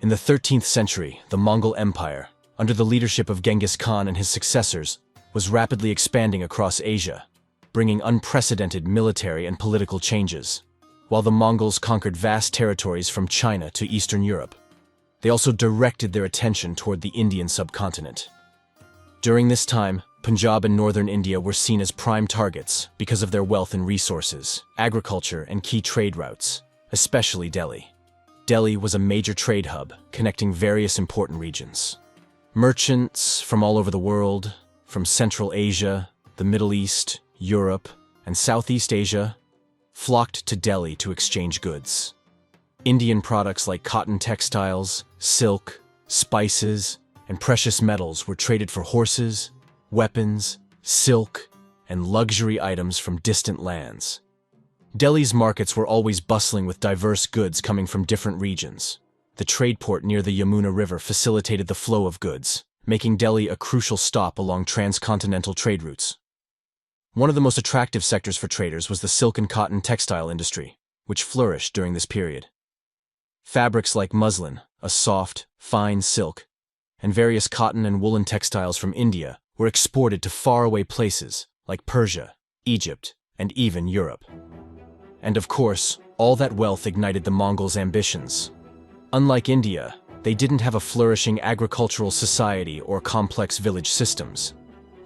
In the 13th century, the Mongol Empire, under the leadership of Genghis Khan and his successors, was rapidly expanding across Asia, bringing unprecedented military and political changes. While the Mongols conquered vast territories from China to Eastern Europe, they also directed their attention toward the Indian subcontinent. During this time, Punjab and northern India were seen as prime targets because of their wealth and resources, agriculture, and key trade routes, especially Delhi. Delhi was a major trade hub connecting various important regions. Merchants from all over the world, from Central Asia, the Middle East, Europe, and Southeast Asia, flocked to Delhi to exchange goods. Indian products like cotton textiles, silk, spices, and precious metals were traded for horses, weapons, silk, and luxury items from distant lands. Delhi's markets were always bustling with diverse goods coming from different regions. The trade port near the Yamuna River facilitated the flow of goods, making Delhi a crucial stop along transcontinental trade routes. One of the most attractive sectors for traders was the silk and cotton textile industry, which flourished during this period. Fabrics like muslin, a soft, fine silk, and various cotton and woolen textiles from India were exported to faraway places like Persia, Egypt, and even Europe. And of course, all that wealth ignited the Mongols' ambitions. Unlike India, they didn't have a flourishing agricultural society or complex village systems.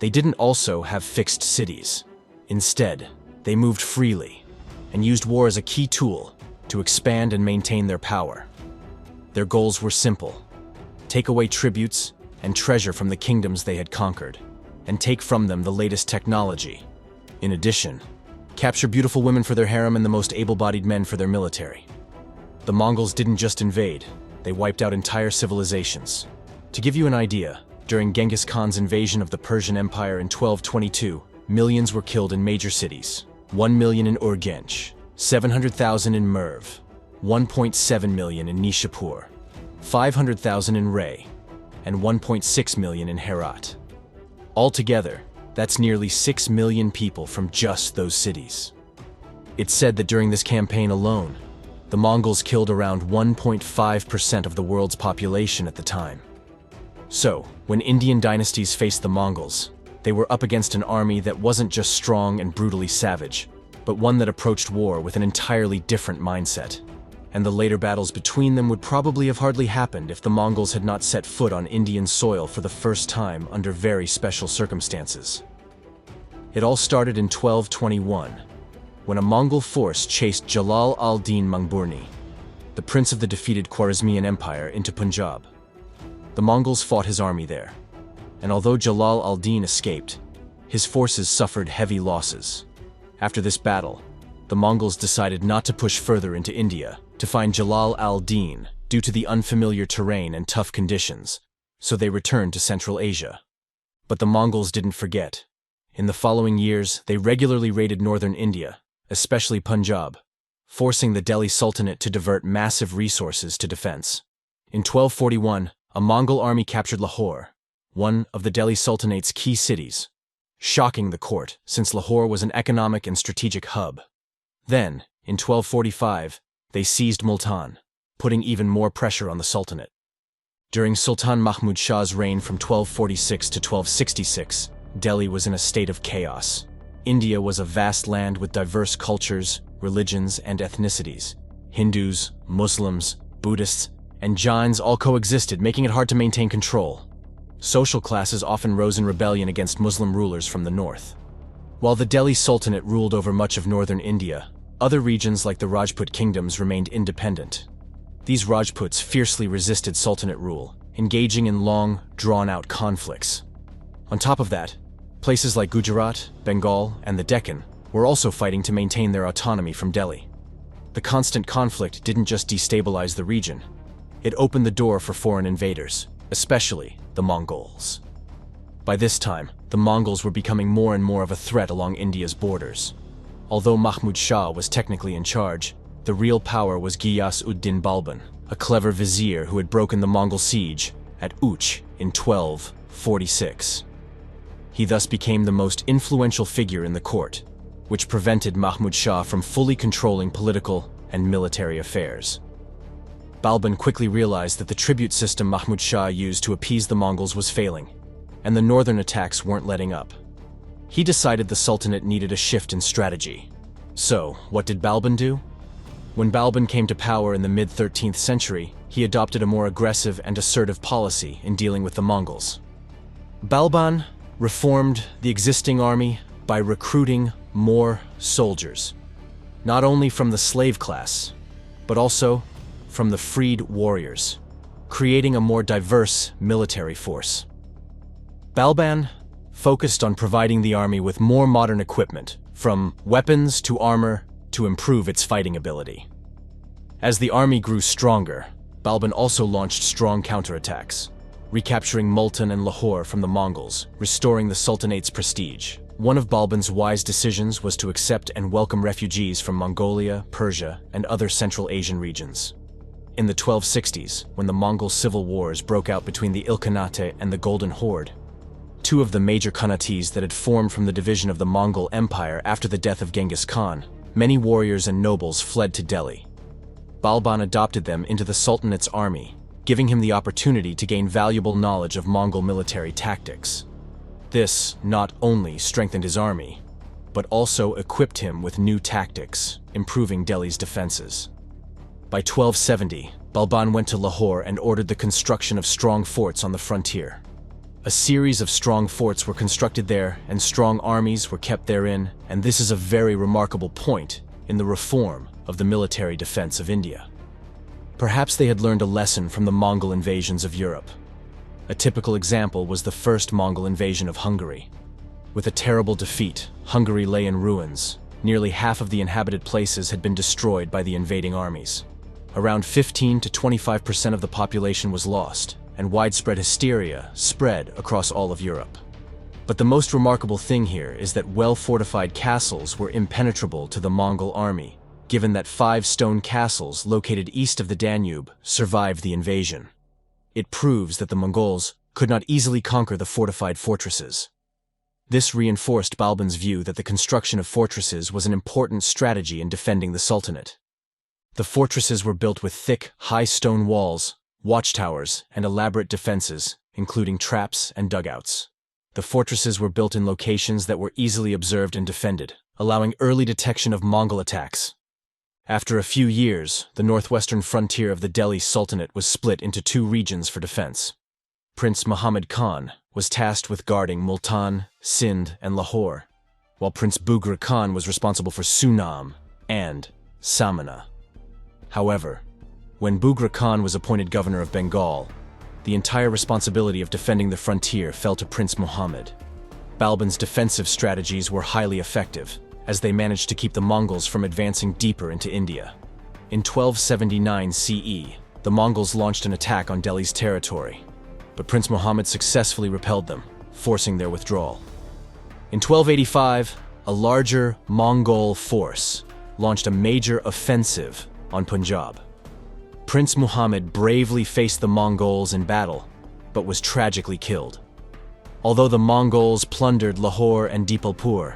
They didn't also have fixed cities. Instead, they moved freely and used war as a key tool to expand and maintain their power. Their goals were simple: take away tributes and treasure from the kingdoms they had conquered, and take from them the latest technology. In addition, capture beautiful women for their harem and the most able-bodied men for their military. The Mongols didn't just invade, they wiped out entire civilizations. To give you an idea, during Genghis Khan's invasion of the Persian Empire in 1222, millions were killed in major cities: 1 million in Urgench, 700,000 in Merv, 1.7 million in Nishapur, 500,000 in Ray, and 1.6 million in Herat. Altogether, that's nearly 6 million people from just those cities. It's said that during this campaign alone, the Mongols killed around 1.5% of the world's population at the time. So, when Indian dynasties faced the Mongols, they were up against an army that wasn't just strong and brutally savage, but one that approached war with an entirely different mindset. And the later battles between them would probably have hardly happened if the Mongols had not set foot on Indian soil for the first time under very special circumstances. It all started in 1221, when a Mongol force chased Jalal al-Din Mangburni, the prince of the defeated Khwarezmian Empire, into Punjab. The Mongols fought his army there, and although Jalal al-Din escaped, his forces suffered heavy losses. After this battle, the Mongols decided not to push further into India to find Jalal al-Din due to the unfamiliar terrain and tough conditions, so they returned to Central Asia. But the Mongols didn't forget. In the following years, they regularly raided northern India, especially Punjab, forcing the Delhi Sultanate to divert massive resources to defense. In 1241, a Mongol army captured Lahore, one of the Delhi Sultanate's key cities, shocking the court since Lahore was an economic and strategic hub. Then, in 1245, they seized Multan, putting even more pressure on the Sultanate. During Sultan Mahmud Shah's reign from 1246 to 1266, Delhi was in a state of chaos. India was a vast land with diverse cultures, religions, and ethnicities. Hindus, Muslims, Buddhists, and Jains all coexisted, making it hard to maintain control. Social classes often rose in rebellion against Muslim rulers from the north. While the Delhi Sultanate ruled over much of northern India, other regions like the Rajput kingdoms remained independent. These Rajputs fiercely resisted Sultanate rule, engaging in long, drawn-out conflicts. On top of that, places like Gujarat, Bengal, and the Deccan were also fighting to maintain their autonomy from Delhi. The constant conflict didn't just destabilize the region, it opened the door for foreign invaders, especially the Mongols. By this time, the Mongols were becoming more and more of a threat along India's borders. Although Mahmud Shah was technically in charge, the real power was Ghiyas-ud-Din Balban, a clever vizier who had broken the Mongol siege at Uch in 1246. He thus became the most influential figure in the court, which prevented Mahmud Shah from fully controlling political and military affairs. Balban quickly realized that the tribute system Mahmud Shah used to appease the Mongols was failing, and the northern attacks weren't letting up. He decided the Sultanate needed a shift in strategy. So, what did Balban do? When Balban came to power in the mid-13th century, he adopted a more aggressive and assertive policy in dealing with the Mongols. Balban reformed the existing army by recruiting more soldiers, not only from the slave class, but also from the freed warriors, creating a more diverse military force. Balban focused on providing the army with more modern equipment, from weapons to armor, to improve its fighting ability. As the army grew stronger, Balban also launched strong counterattacks, recapturing Multan and Lahore from the Mongols, restoring the Sultanate's prestige. One of Balban's wise decisions was to accept and welcome refugees from Mongolia, Persia, and other Central Asian regions. In the 1260s, when the Mongol civil wars broke out between the Ilkhanate and the Golden Horde, two of the major khanates that had formed from the division of the Mongol Empire after the death of Genghis Khan, many warriors and nobles fled to Delhi. Balban adopted them into the Sultanate's army, giving him the opportunity to gain valuable knowledge of Mongol military tactics. This not only strengthened his army, but also equipped him with new tactics, improving Delhi's defenses. By 1270, Balban went to Lahore and ordered the construction of strong forts on the frontier. A series of strong forts were constructed there, and strong armies were kept therein, and this is a very remarkable point in the reform of the military defense of India. Perhaps they had learned a lesson from the Mongol invasions of Europe. A typical example was the first Mongol invasion of Hungary. With a terrible defeat, Hungary lay in ruins. Nearly half of the inhabited places had been destroyed by the invading armies. Around 15 to 25% of the population was lost, and widespread hysteria spread across all of Europe. But the most remarkable thing here is that well-fortified castles were impenetrable to the Mongol army, given that 5 stone castles located east of the Danube survived the invasion. It proves that the Mongols could not easily conquer the fortified fortresses. This reinforced Balban's view that the construction of fortresses was an important strategy in defending the Sultanate. The fortresses were built with thick, high stone walls, watchtowers, and elaborate defenses, including traps and dugouts. The fortresses were built in locations that were easily observed and defended, allowing early detection of Mongol attacks. After a few years, the northwestern frontier of the Delhi Sultanate was split into 2 regions for defense. Prince Muhammad Khan was tasked with guarding Multan, Sindh, and Lahore, while Prince Bughra Khan was responsible for Sunam and Samana. However, when Bughra Khan was appointed governor of Bengal, the entire responsibility of defending the frontier fell to Prince Muhammad. Balban's defensive strategies were highly effective, as they managed to keep the Mongols from advancing deeper into India. In 1279 CE, the Mongols launched an attack on Delhi's territory, but Prince Muhammad successfully repelled them, forcing their withdrawal. In 1285, a larger Mongol force launched a major offensive on Punjab. Prince Muhammad bravely faced the Mongols in battle, but was tragically killed. Although the Mongols plundered Lahore and Dipalpur,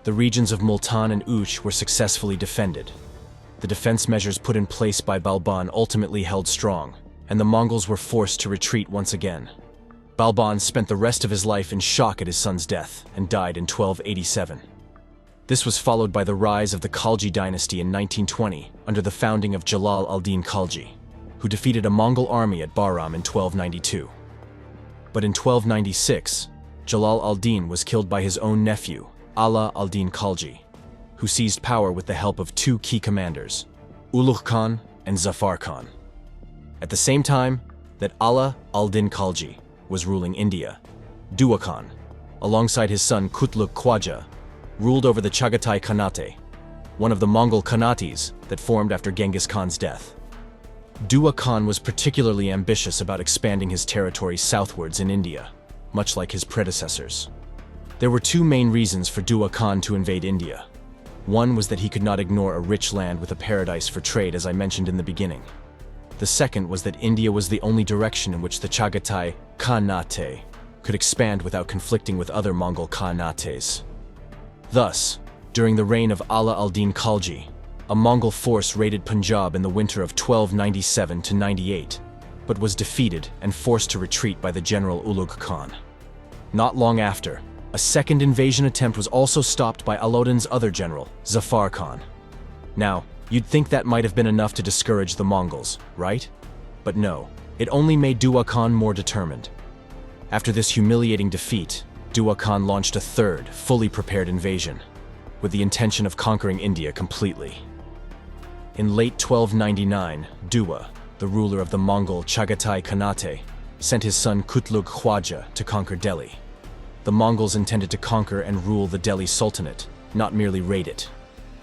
the regions of Multan and Uch were successfully defended. The defense measures put in place by Balban ultimately held strong, and the Mongols were forced to retreat once again. Balban spent the rest of his life in shock at his son's death and died in 1287. This was followed by the rise of the Khalji dynasty in 1920 under the founding of Jalal al-Din Khalji, who defeated a Mongol army at Bahram in 1292. But in 1296, Jalal al-Din was killed by his own nephew, Ala al-Din Khalji, who seized power with the help of 2 key commanders, Ulugh Khan and Zafar Khan. At the same time that Ala al-Din Khalji was ruling India, Duwa Khan, alongside his son Kutluk Khwaja, ruled over the Chagatai Khanate, one of the Mongol Khanates that formed after Genghis Khan's death. Duwa Khan was particularly ambitious about expanding his territory southwards in India, much like his predecessors. There were 2 main reasons for Duwa Khan to invade India. One was that he could not ignore a rich land with a paradise for trade, as I mentioned in the beginning. The second was that India was the only direction in which the Chagatai Khanate could expand without conflicting with other Mongol Khanates. Thus, during the reign of Ala al-Din Khalji, A Mongol force raided Punjab in the winter of 1297 to 98, but was defeated and forced to retreat by the general Duwa Khan. Not long after, a second invasion attempt was also stopped by Alauddin's other general, Zafar Khan. Now, you'd think that might have been enough to discourage the Mongols, right? But no, it only made Duwa Khan more determined. After this humiliating defeat, Duwa Khan launched a third, fully prepared invasion, with the intention of conquering India completely. In late 1299, Duwa, the ruler of the Mongol Chagatai Khanate, sent his son Kutlug Khwaja to conquer Delhi. The Mongols intended to conquer and rule the Delhi Sultanate, not merely raid it.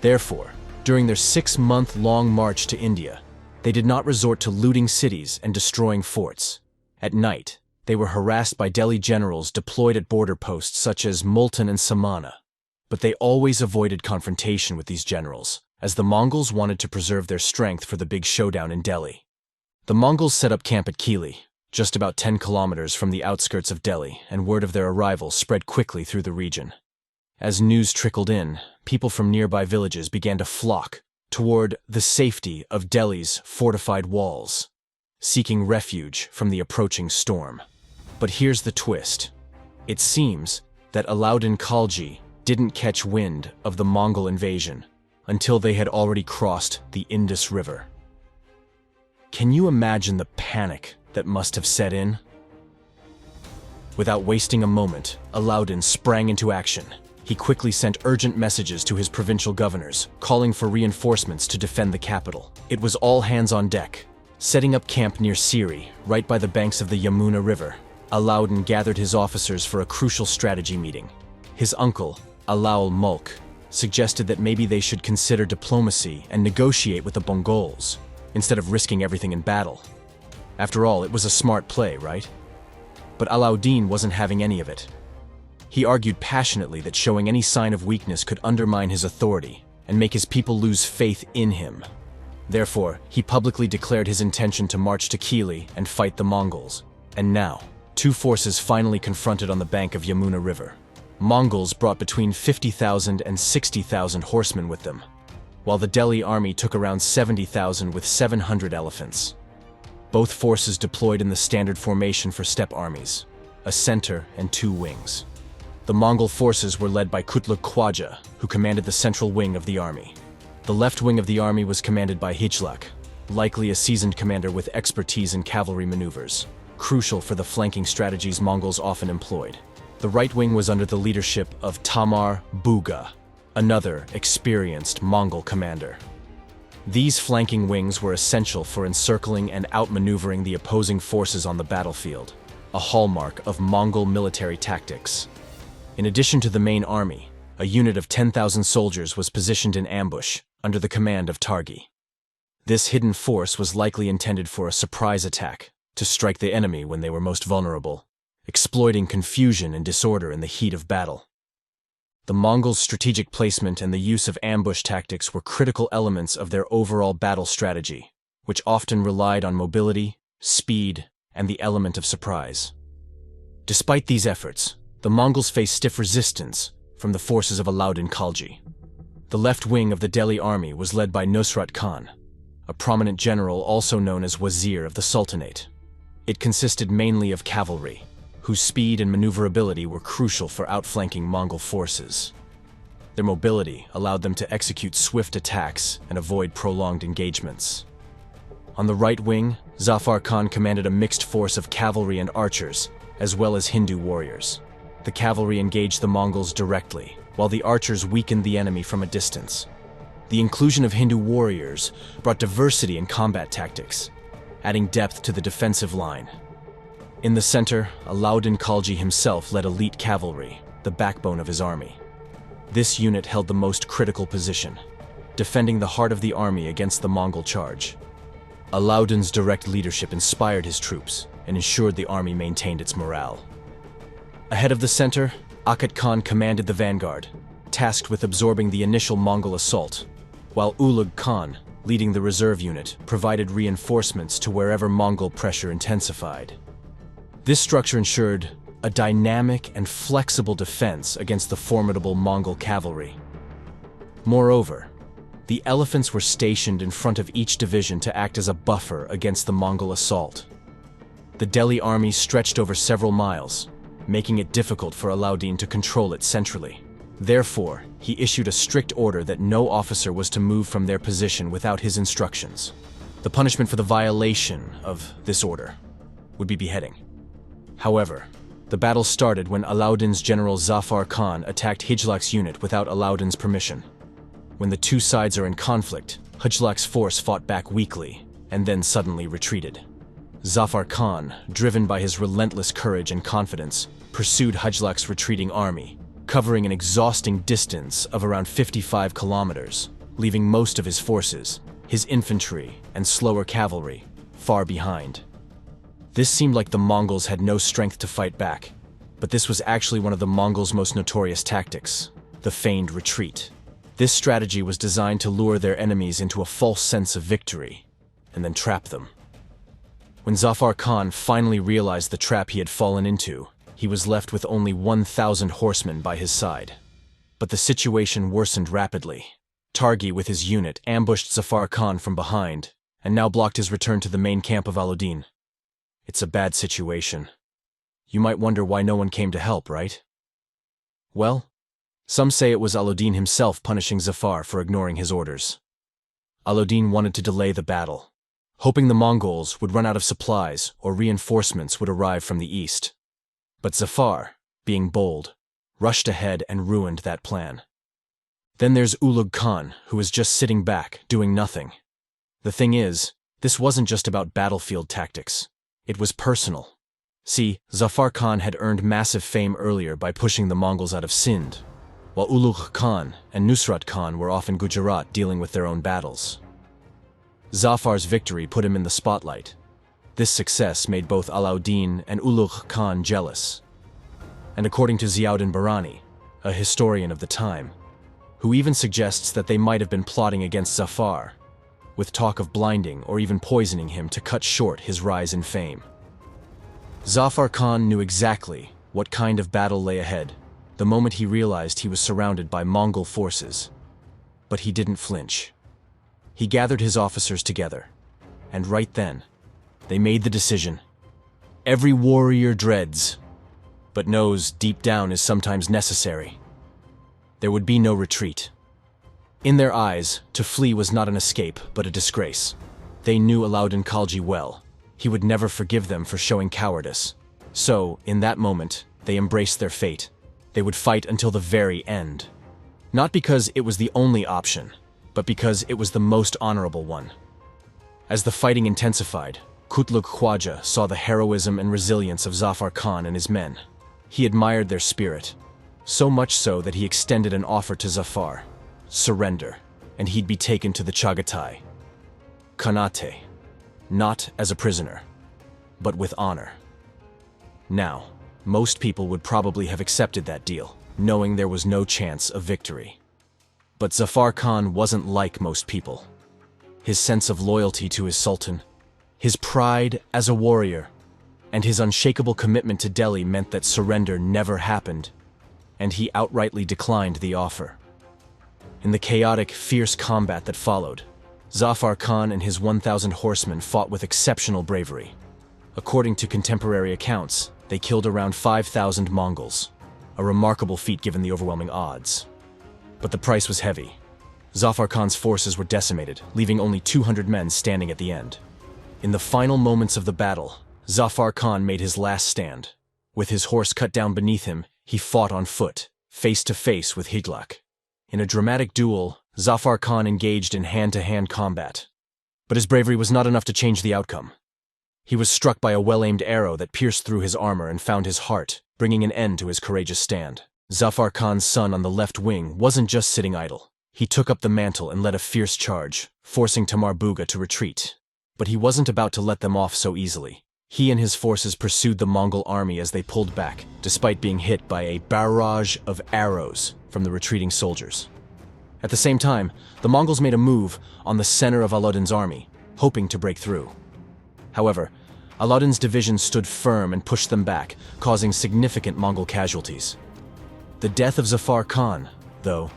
Therefore, during their 6-month-long march to India, they did not resort to looting cities and destroying forts. At night, they were harassed by Delhi generals deployed at border posts such as Multan and Samana. But they always avoided confrontation with these generals, as the Mongols wanted to preserve their strength for the big showdown in Delhi. The Mongols set up camp at Kili, just about 10 kilometers from the outskirts of Delhi, and word of their arrival spread quickly through the region. As news trickled in, people from nearby villages began to flock toward the safety of Delhi's fortified walls, seeking refuge from the approaching storm. But here's the twist. It seems that Alauddin Khalji didn't catch wind of the Mongol invasion until they had already crossed the Indus River. Can you imagine the panic that must have set in? Without wasting a moment, Alauddin sprang into action. He quickly sent urgent messages to his provincial governors, calling for reinforcements to defend the capital. It was all hands on deck. Setting up camp near Siri, right by the banks of the Yamuna River, Alauddin gathered his officers for a crucial strategy meeting. His uncle, Alaul Mulk, suggested that maybe they should consider diplomacy and negotiate with the Mongols, instead of risking everything in battle. After all, it was a smart play, right? But Alauddin wasn't having any of it. He argued passionately that showing any sign of weakness could undermine his authority and make his people lose faith in him. Therefore, he publicly declared his intention to march to Kili and fight the Mongols. And now, two forces finally confronted on the bank of Yamuna River. Mongols brought between 50,000 and 60,000 horsemen with them, while the Delhi army took around 70,000 with 700 elephants. Both forces deployed in the standard formation for steppe armies, a center and 2 wings. The Mongol forces were led by Kutlug Khwaja, who commanded the central wing of the army. The left wing of the army was commanded by Hijlak, likely a seasoned commander with expertise in cavalry maneuvers, crucial for the flanking strategies Mongols often employed. The right wing was under the leadership of Tamar Buga, another experienced Mongol commander. These flanking wings were essential for encircling and outmaneuvering the opposing forces on the battlefield, a hallmark of Mongol military tactics. In addition to the main army, a unit of 10,000 soldiers was positioned in ambush under the command of Targi. This hidden force was likely intended for a surprise attack to strike the enemy when they were most vulnerable, exploiting confusion and disorder in the heat of battle. The Mongols' strategic placement and the use of ambush tactics were critical elements of their overall battle strategy, which often relied on mobility, speed, and the element of surprise. Despite these efforts, the Mongols faced stiff resistance from the forces of Alauddin Khalji. The left wing of the Delhi army was led by Nusrat Khan, a prominent general also known as Wazir of the Sultanate. It consisted mainly of cavalry, whose speed and maneuverability were crucial for outflanking Mongol forces. Their mobility allowed them to execute swift attacks and avoid prolonged engagements. On the right wing, Zafar Khan commanded a mixed force of cavalry and archers, as well as Hindu warriors. The cavalry engaged the Mongols directly, while the archers weakened the enemy from a distance. The inclusion of Hindu warriors brought diversity in combat tactics, adding depth to the defensive line. In the center, Alauddin Khalji himself led elite cavalry, the backbone of his army. This unit held the most critical position, defending the heart of the army against the Mongol charge. Alauddin's direct leadership inspired his troops and ensured the army maintained its morale. Ahead of the center, Akat Khan commanded the vanguard, tasked with absorbing the initial Mongol assault, while Ulugh Khan, leading the reserve unit, provided reinforcements to wherever Mongol pressure intensified. This structure ensured a dynamic and flexible defense against the formidable Mongol cavalry. Moreover, The elephants were stationed in front of each division to act as a buffer against the Mongol assault. The Delhi army stretched over several miles, making it difficult for Alauddin to control it centrally. Therefore, he issued a strict order that no officer was to move from their position without his instructions. The punishment for the violation of this order would be beheading. However, the battle started when Alauddin's general Zafar Khan attacked Hijlak's unit without Alauddin's permission. When the two sides are in conflict, Hijlak's force fought back weakly and then suddenly retreated. Zafar Khan, driven by his relentless courage and confidence, pursued Hijlak's retreating army, covering an exhausting distance of around 55 kilometers, leaving most of his forces, his infantry and slower cavalry, far behind. This seemed like the Mongols had no strength to fight back, but this was actually one of the Mongols' most notorious tactics, the feigned retreat. This strategy was designed to lure their enemies into a false sense of victory, and then trap them. When Zafar Khan finally realized the trap he had fallen into, he was left with only 1,000 horsemen by his side. But the situation worsened rapidly. Targi, with his unit, ambushed Zafar Khan from behind, and now blocked his return to the main camp of Alauddin. It's a bad situation. You might wonder why no one came to help, right? Well, some say it was Alauddin himself punishing Zafar for ignoring his orders. Alauddin wanted to delay the battle, hoping the Mongols would run out of supplies or reinforcements would arrive from the east. But Zafar, being bold, rushed ahead and ruined that plan. Then there's Ulugh Khan, who was just sitting back, doing nothing. The thing is, this wasn't just about battlefield tactics. It was personal. See, Zafar Khan had earned massive fame earlier by pushing the Mongols out of Sindh, while Ulugh Khan and Nusrat Khan were off in Gujarat dealing with their own battles. Zafar's victory put him in the spotlight. This success made both Alauddin and Ulugh Khan jealous. And according to Ziauddin Barani, a historian of the time, who even suggests that they might have been plotting against Zafar, with talk of blinding or even poisoning him to cut short his rise in fame. Zafar Khan knew exactly what kind of battle lay ahead the moment he realized he was surrounded by Mongol forces. But he didn't flinch. He gathered his officers together, and right then, they made the decision. Every warrior dreads, but knows deep down is sometimes necessary. There would be no retreat. In their eyes, to flee was not an escape, but a disgrace. They knew Alauddin Khalji well. He would never forgive them for showing cowardice. So, in that moment, they embraced their fate. They would fight until the very end. Not because it was the only option, but because it was the most honorable one. As the fighting intensified, Kutluk Khwaja saw the heroism and resilience of Zafar Khan and his men. He admired their spirit, so much so that he extended an offer to Zafar: surrender, and he'd be taken to the Chagatai Khanate, not as a prisoner, but with honor. Now, most people would probably have accepted that deal, knowing there was no chance of victory. But Zafar Khan wasn't like most people. His sense of loyalty to his sultan, his pride as a warrior, and his unshakable commitment to Delhi meant that surrender never happened, and he outrightly declined the offer. In the chaotic, fierce combat that followed, Zafar Khan and his 1,000 horsemen fought with exceptional bravery. According to contemporary accounts, they killed around 5,000 Mongols, a remarkable feat given the overwhelming odds. But the price was heavy. Zafar Khan's forces were decimated, leaving only 200 men standing at the end. In the final moments of the battle, Zafar Khan made his last stand. With his horse cut down beneath him, he fought on foot, face to face with Hijlak. In a dramatic duel, Zafar Khan engaged in hand-to-hand combat. But his bravery was not enough to change the outcome. He was struck by a well-aimed arrow that pierced through his armor and found his heart, bringing an end to his courageous stand. Zafar Khan's son on the left wing wasn't just sitting idle. He took up the mantle and led a fierce charge, forcing Tamar Buga to retreat. But he wasn't about to let them off so easily. He and his forces pursued the Mongol army as they pulled back, despite being hit by a barrage of arrows from the retreating soldiers. At the same time, the Mongols made a move on the center of Alauddin's army, hoping to break through. However, Alauddin's division stood firm and pushed them back, causing significant Mongol casualties. The death of Zafar Khan, though,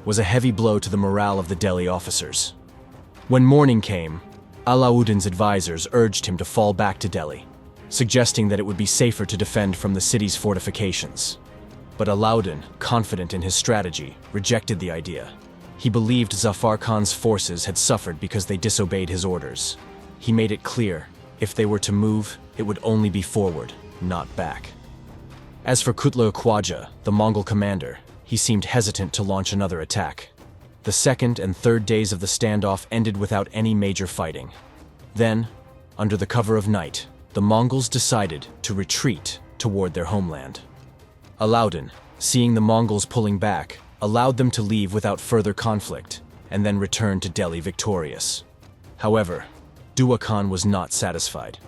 was a heavy blow to the morale of the Delhi officers. When morning came, Alauddin's advisors urged him to fall back to Delhi, suggesting that it would be safer to defend from the city's fortifications. But Alauddin, confident in his strategy, rejected the idea. He believed Zafar Khan's forces had suffered because they disobeyed his orders. He made it clear, if they were to move, it would only be forward, not back. As for Kutlai Khwaja, the Mongol commander, he seemed hesitant to launch another attack. The second and third days of the standoff ended without any major fighting. Then, under the cover of night, the Mongols decided to retreat toward their homeland. Alauddin, seeing the Mongols pulling back, allowed them to leave without further conflict, and then returned to Delhi victorious. However, Duwa Khan was not satisfied.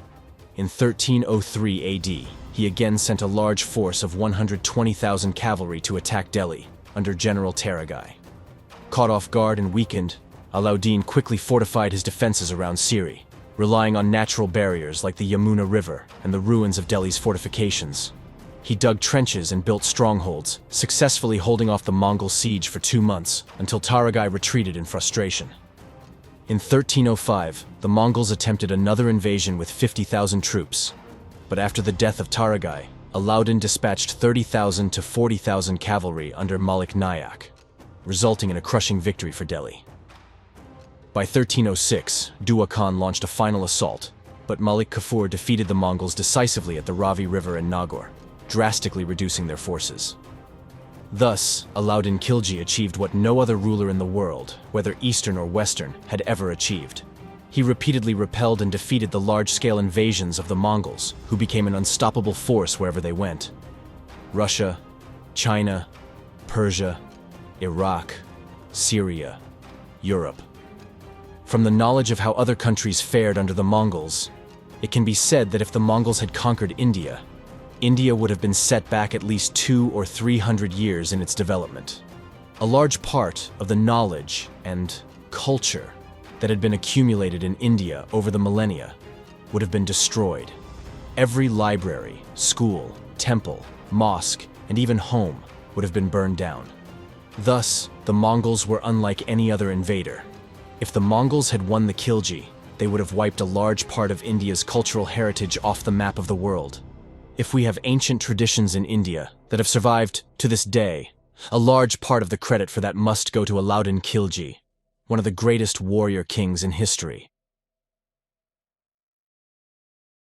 In 1303 AD, he again sent a large force of 120,000 cavalry to attack Delhi under General Taragai. Caught off guard and weakened, Alauddin quickly fortified his defenses around Siri, relying on natural barriers like the Yamuna River and the ruins of Delhi's fortifications. He dug trenches and built strongholds, successfully holding off the Mongol siege for 2 months until Taragai retreated in frustration. In 1305, the Mongols attempted another invasion with 50,000 troops, but after the death of Taragai, Alauddin dispatched 30,000 to 40,000 cavalry under Malik Nayak, resulting in a crushing victory for Delhi. By 1306, Duwa Khan launched a final assault, but Malik Kafur defeated the Mongols decisively at the Ravi River and Nagaur, drastically reducing their forces. Thus, Alauddin Khilji achieved what no other ruler in the world, whether Eastern or Western, had ever achieved. He repeatedly repelled and defeated the large-scale invasions of the Mongols, who became an unstoppable force wherever they went. Russia, China, Persia, Iraq, Syria, Europe. From the knowledge of how other countries fared under the Mongols, it can be said that if the Mongols had conquered India, India would have been set back at least 200 or 300 years in its development. A large part of the knowledge and culture that had been accumulated in India over the millennia would have been destroyed. Every library, school, temple, mosque, and even home would have been burned down. Thus, the Mongols were unlike any other invader. If the Mongols had won the Khilji, they would have wiped a large part of India's cultural heritage off the map of the world. If we have ancient traditions in India that have survived to this day, a large part of the credit for that must go to Alauddin Khilji, one of the greatest warrior kings in history.